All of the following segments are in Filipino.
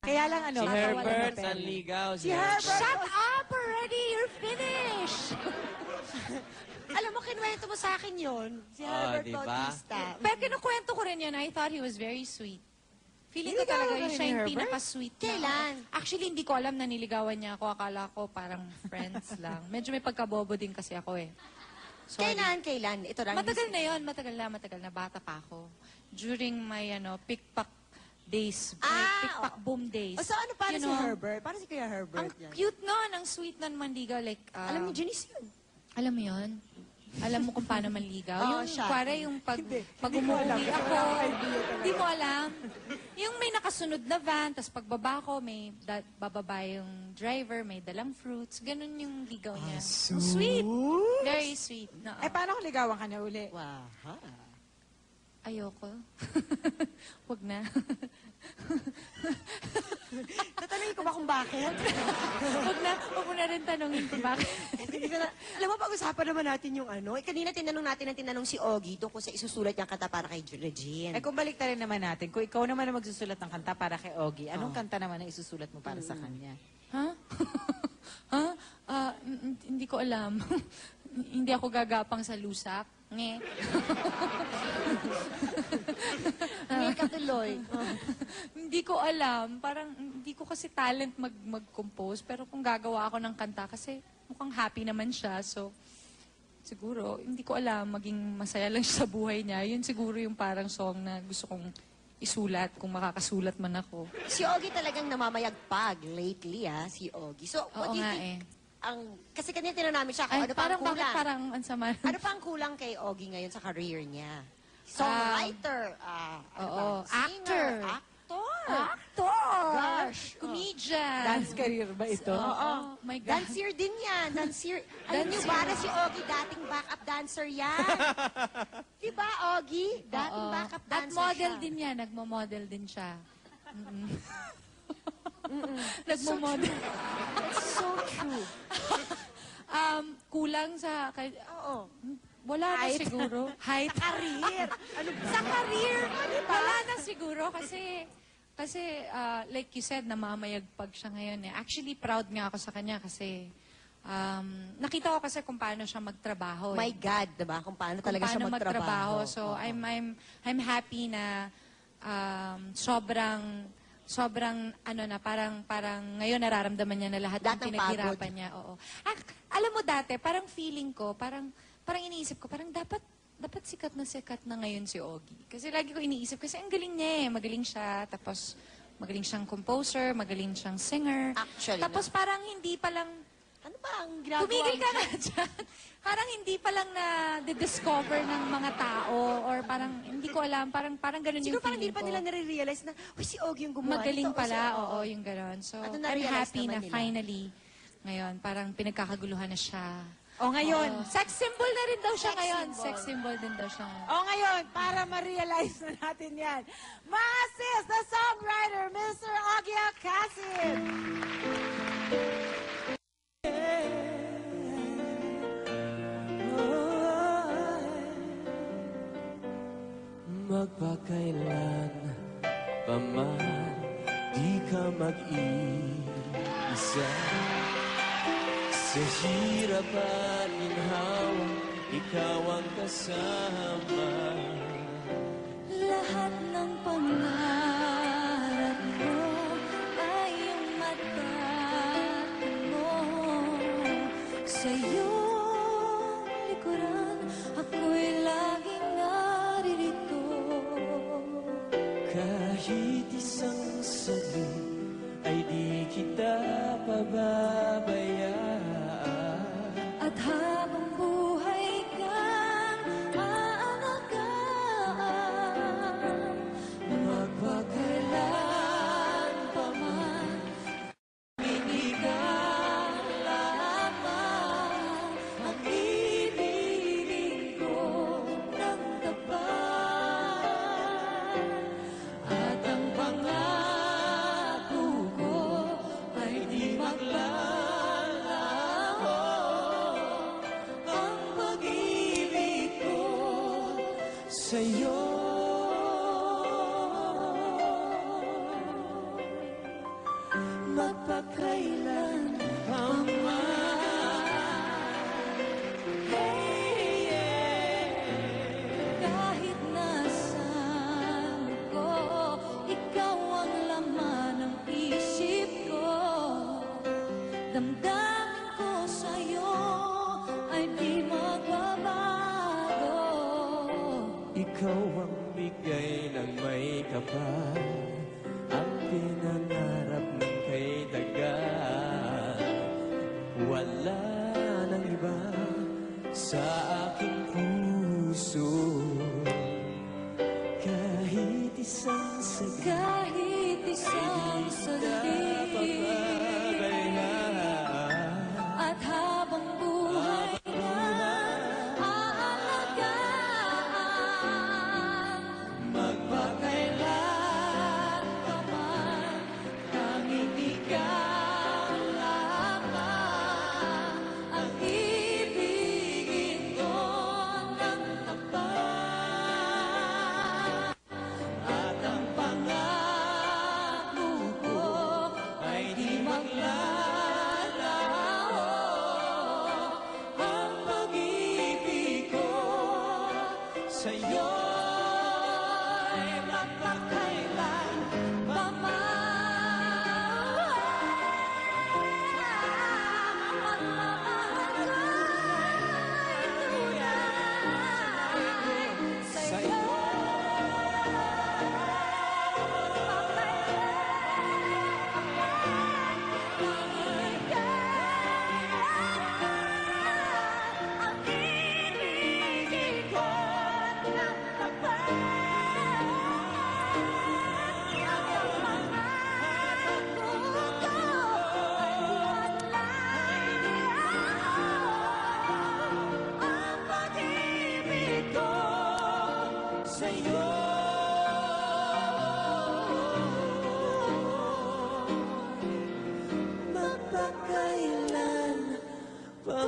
Kaya lang ano, Si makawalan Herbert, ng pera. Sanligaw. Si Herbert! Shut up already! You're finished! Alam mo, kinuwento mo sa akin yun. Si Herbert diba? Bautista. Pero kinukwento ko rin yun. I thought he was very sweet. Feeling ko Niligawan talaga ka yun rin siya ni yung Herbert? pinaka-sweet na. Kailan? Actually, hindi ko alam na niligawan niya ako. Akala ko parang friends lang. Medyo may pagkabobo din kasi ako eh. Sorry. Kailan? Ito lang. Matagal na yun. Matagal na. Bata pa ako. During my, pick-pack days. My pick-pack boom days. O, so ano, paano You si know, Herbert? Paano si Kuya Herbert? Ang yan? cute nun. Ang sweet nun manligaw. Like, Alam ni Janice yun. alam mo yun? Alam mo kung paano manligaw? Oo, Yung, siya. para yung pag Hindi ko alam. umuwi ako, Wala akong idea talaga. hindi mo alam. Yung may nakasunod na van, tapos pagbaba ko, may bababa yung driver, may dalang fruits. Ganun yung ligaw niya. Sweet! Very sweet. No. Eh, paano kung ligawan ka na uli? Wow. Ayoko. Wag na. Tatanungin ko ba kung bakit? Wag mo na rin tanongin ko bakit. Hindi ko na, alam mo, pag-usapan naman natin yung ano. Kanina tinanong si Ogie tungkol sa isusulat niyang kanta para kay Regine. Eh, kung balik rin naman natin, kung ikaw naman ang magsusulat ng kanta para kay Ogie, anong kanta naman ang isusulat mo para sa kanya? Ha? Ha? Hindi ko alam. Hindi ako gagapang sa lusap. Nge. Ngayon ka tuloy. Hindi ko alam. Parang hindi ko kasi talent mag-compose. Pero kung gagawa ako ng kanta, kasi mukhang happy naman siya. So, siguro, hindi ko alam. Maging masaya lang siya sa buhay niya. Yun siguro yung parang song na gusto kong isulat kung makakasulat man ako. Si Ogie talagang namamayagpag lately, si Ogie. So, what Oo do you nga think? Kasi kanina tinanong namin siya kung Ay, ano pa parang ang bakit kulang. parang ang sama? Ano pa ang kulang kay Ogie ngayon sa career niya? Songwriter, oo. Singer, Actor. actor. Gosh. Comedian. Dance career ba ito? Oh my God. Dancer din yan. Dancer. Alam niyo ba na si Ogie dating backup dancer yan? Di ba, Ogie? Dating Oo. backup At dancer model siya. din yan. Nagmo-model din siya. Nagmo-model. So true. Kulang sa... Oo. Wala na siguro. Height. Career. Ano ba? Sa career. Wala na siguro kasi like you said, namamayagpag siya ngayon eh. Actually, proud nga ako sa kanya kasi nakita ko kasi kung paano siya magtrabaho. My God, diba? Kung paano talaga siya Kung paano magtrabaho. So, I'm happy na sobrang ano na parang ngayon nararamdaman niya na lahat Lahat ng ng pinaghirapan pagod. niya. Oo. Alam mo dati, parang feeling ko, parang iniisip ko, parang dapat sikat na ngayon si Ogie. Kasi lagi ko iniisip, kasi ang galing niya eh. Magaling siya, tapos magaling siyang composer, magaling siyang singer. Actually, Tapos parang hindi pa lang, Ano ba ang ginagawa tumigil ka mo? na dyan. Parang hindi pa lang na-discover ng mga tao or parang, hindi ko alam, parang ganun Siguro yung parang feeling hindi pa ko. nila nare-realize na, uy, si Ogie yung gumawa. Magaling nito." pala, So, oo, yung gano'n. So, At I'm na-realize happy na naman nila. finally, ngayon, parang pinagkakaguluhan na siya. O ngayon, Sex symbol na rin daw siya Sex ngayon. symbol. Sex symbol din daw siya ngayon. o ngayon, para ma-realize na natin yan, mga sis, the songwriter, Mr. Ogie Alcacid! Magpakailan pa man di ka mag-iisa. Sa hirap at ginhawa, ikaw ang kasama. Lahat ng pangarap mo ay iyong matatanong mo. Sa iyong likuran, ako'y laging naririto. Kahit isang saglit ay di kita pababayaan. At habang buhay kang aalagaan, magpakailan pa man, minigang lamang ang ibigin ko ng tapat. At ang pangako ko ay di maglaho. magpakailan pa Kahit nasaan ko, ikaw ang laman ng isip ko. Damdamin ko sa'yo ay di magbabago. Ikaw ang bigay ng may kapal, ang pinangarap ng kay dagat. Wala nang iba sa aking puso, kahit isang saglit Kahit isang saglit at habang buhay na aalagaan, magpakailan pa man tanging ikaw lamang ang ibigin ko ng tapat. At ang pangako ko ay di maglalaho. Ang pag-ibig ko sa'yo'y magpakailan pa man. Ang magmamahal ko'y tunay sa'yo. Ang ibigin ko ng tapat. Ang pangako ko ay ang pag-ibig ko sa'yo. magpakailan pa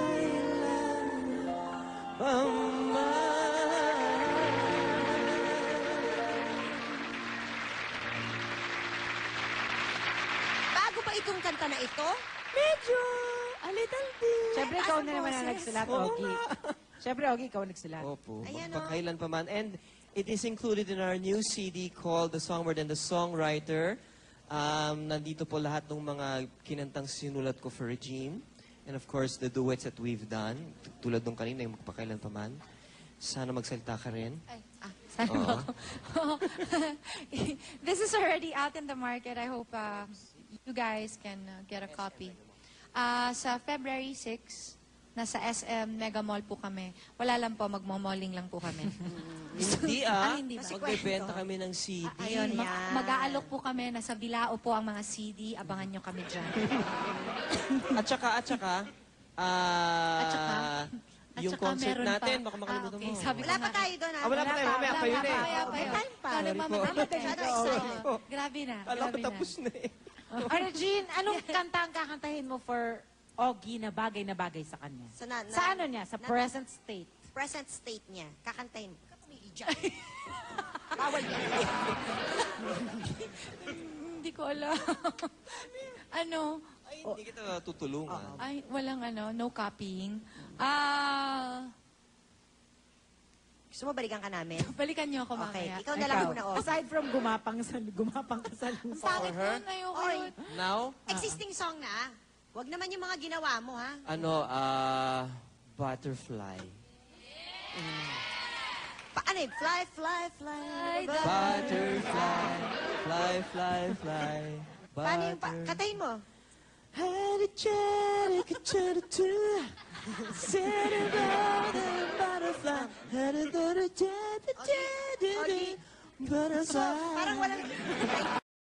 magpakailan pa Bago ba itong kanta na ito? Medyo, a little bit. Siyempre, ikaw As a na naman ang boses. nagsulat, Oo Ogie. Siyempre, Ogie, ikaw ang nagsulat. Opo, Ayan, magpakailan pa man. And it is included in our new CD called The Songbird and the Songwriter. Nandito po lahat ng mga kinantang sinulat ko for Regine. And of course, the duets that we've done. Tulad nung kanina, yung magpakailan pa man. Sana magsalita ka rin. Sana Oo. ako. This is already out in the market. I hope you guys can get a copy. Sa February 6, nasa SM Mega Mall po kami. Wala lang po, magmo-malling lang po kami. Hindi hindi ba? Magbebenta kami ng CD. Ayun, mag-aalok po kami. Nasa Bilao po ang mga CD. Abangan nyo kami dyan. At saka, yung At saka concert meron pa. natin, baka makalimutan okay. mo. Sabi ko Wala pa nga. tayo doon, ha? Wala pa tayo, mamaya pa yun eh. May time pa. Ano ba, Sorry po. Masyado excited. Grabe na. Alam ko Grabe na. tapos na eh. Regine, anong kanta ang kakantahin mo for Ogie na bagay sa kanya? Sa ano niya? Sa present state? Present state niya. Kakantahin mo. Bawal yan. Hindi ko alam. Ano? Ay, hindi kita tutulungan. Ay, walang no copying. Gusto mo balikan ka namin? Balikan niyo ako Okay, mamaya. ikaw na lang muna, oh. Aside from gumapang ka sa Ang lupa. pangit her? nun, ayoko Oy. yun. Now, Existing song na, ah. Huwag naman yung mga ginawa mo, ha? Butterfly. Ano eh? Fly, fly, fly. Butterfly, fly, fly, fly. Paano yung katayin mo? Butterfly. So, parang walang...